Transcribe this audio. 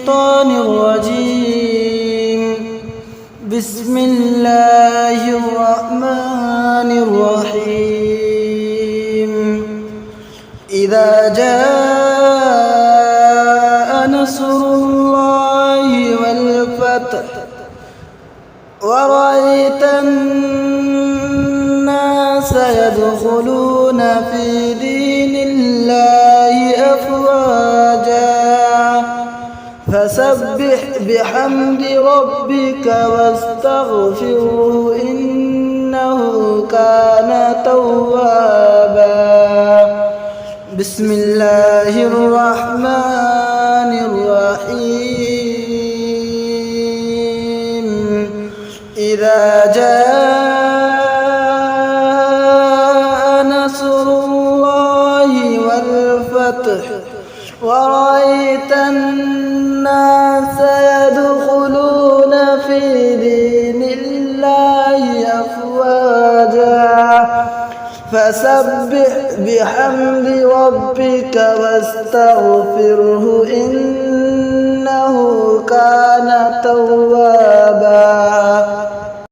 الشيطان الرجيم. بسم الله الرحمن الرحيم. إذا جاء نصر الله والفتح ورأيت الناس يدخلون في دين الله أفواجا فسبح بحمد ربك واستغفره إنه كان توابا. بسم الله الرحمن الرحيم. إذا جاء نصر الله والفتح ورأيت الناس يدخلون في دين الله أفواجا فسبح بحمد ربك واستغفره